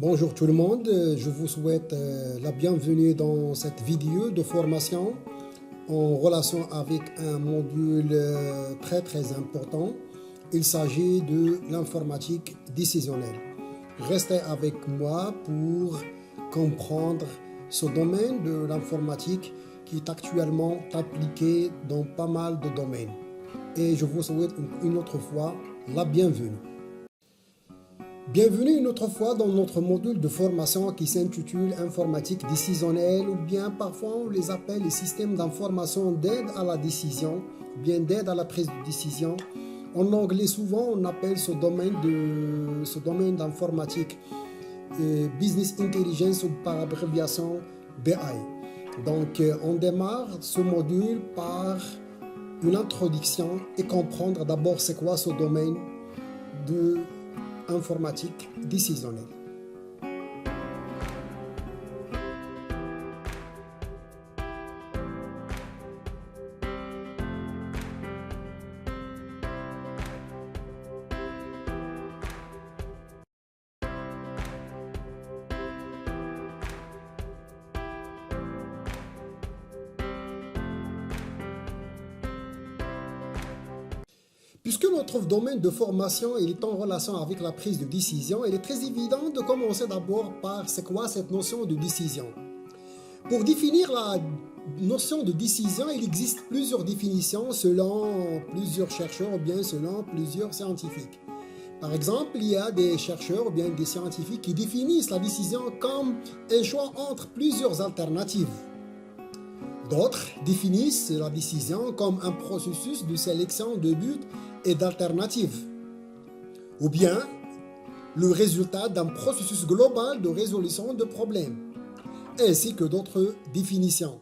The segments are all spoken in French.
Bonjour tout le monde, je vous souhaite la bienvenue dans cette vidéo de formation en relation avec un module très important. Il s'agit de l'informatique décisionnelle. Restez avec moi pour comprendre ce domaine de l'informatique qui est actuellement appliqué dans pas mal de domaines. Et je vous souhaite une autre fois la bienvenue. Bienvenue une autre fois dans notre module de formation qui s'intitule Informatique décisionnelle ou bien parfois on les appelle les systèmes d'information d'aide à la décision ou bien d'aide à la prise de décision. En anglais souvent on appelle ce domaine d'informatique Business Intelligence ou par abréviation BI. Donc on démarre ce module par une introduction et comprendre d'abord c'est quoi ce domaine de informatique décisionnelle. Puisque notre domaine de formation est en relation avec la prise de décision, il est très évident de commencer d'abord par c'est quoi cette notion de décision. Pour définir la notion de décision, il existe plusieurs définitions selon plusieurs chercheurs ou bien selon plusieurs scientifiques. Par exemple, il y a des chercheurs ou bien des scientifiques qui définissent la décision comme un choix entre plusieurs alternatives. D'autres définissent la décision comme un processus de sélection de buts et d'alternatives, ou bien le résultat d'un processus global de résolution de problèmes, ainsi que d'autres définitions.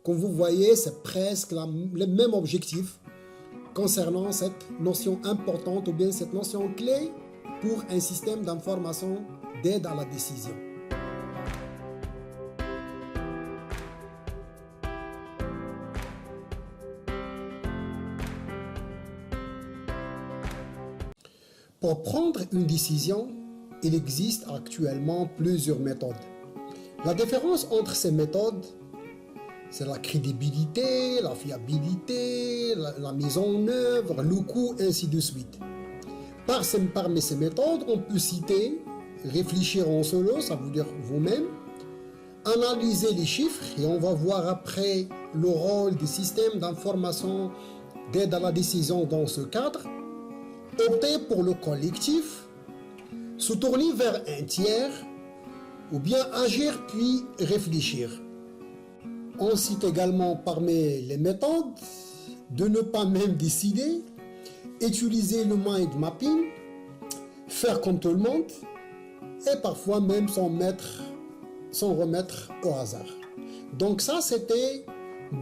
Comme vous voyez, c'est presque le même objectif concernant cette notion importante ou bien cette notion clé pour un système d'information d'aide à la décision. Pour prendre une décision, il existe actuellement plusieurs méthodes. La différence entre ces méthodes, c'est la crédibilité, la fiabilité, la mise en œuvre, le coût, ainsi de suite. Parmi ces méthodes, on peut citer réfléchir en solo, ça veut dire vous-même, analyser les chiffres, et on va voir après le rôle des systèmes d'information d'aide à la décision dans ce cadre, opter pour le collectif, se tourner vers un tiers ou bien agir puis réfléchir. On cite également parmi les méthodes de ne pas même décider, utiliser le mind mapping, faire comme tout le monde et parfois même s'en remettre au hasard. Donc ça c'était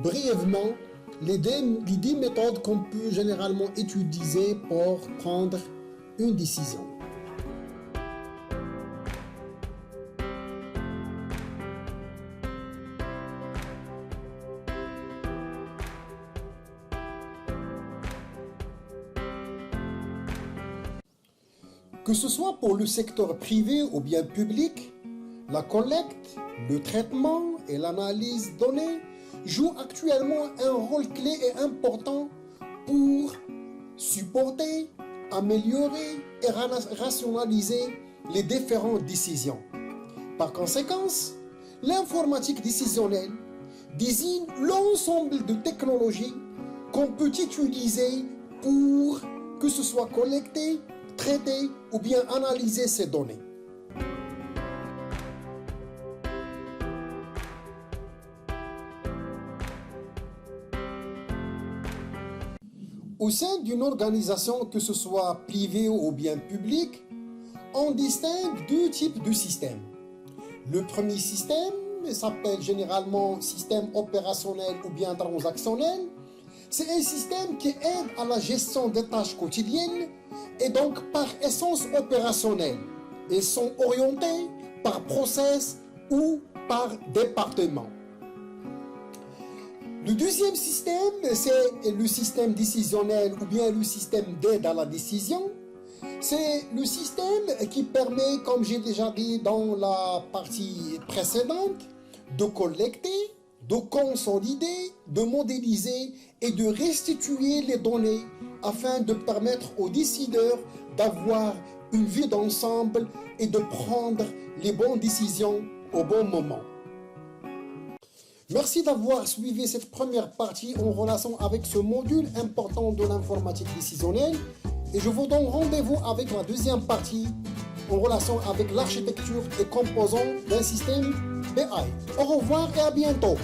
brièvement les 10 méthodes qu'on peut généralement utiliser pour prendre une décision. Que ce soit pour le secteur privé ou bien public, la collecte, le traitement et l'analyse de données jouent actuellement un rôle clé et important pour supporter, améliorer et rationaliser les différentes décisions. Par conséquent, l'informatique décisionnelle désigne l'ensemble de technologies qu'on peut utiliser pour que ce soit collecter, traiter ou bien analyser ces données. Au sein d'une organisation, que ce soit privée ou bien publique, on distingue deux types de systèmes. Le premier système s'appelle généralement système opérationnel ou bien transactionnel. C'est un système qui aide à la gestion des tâches quotidiennes et donc par essence opérationnelle et sont orientés par process ou par département. Le deuxième système, c'est le système décisionnel ou bien le système d'aide à la décision. C'est le système qui permet, comme j'ai déjà dit dans la partie précédente, de collecter, de consolider, de modéliser et de restituer les données afin de permettre aux décideurs d'avoir une vue d'ensemble et de prendre les bonnes décisions au bon moment. Merci d'avoir suivi cette première partie en relation avec ce module important de l'informatique décisionnelle et je vous donne rendez-vous avec la deuxième partie en relation avec l'architecture et composants d'un système BI. Au revoir et à bientôt.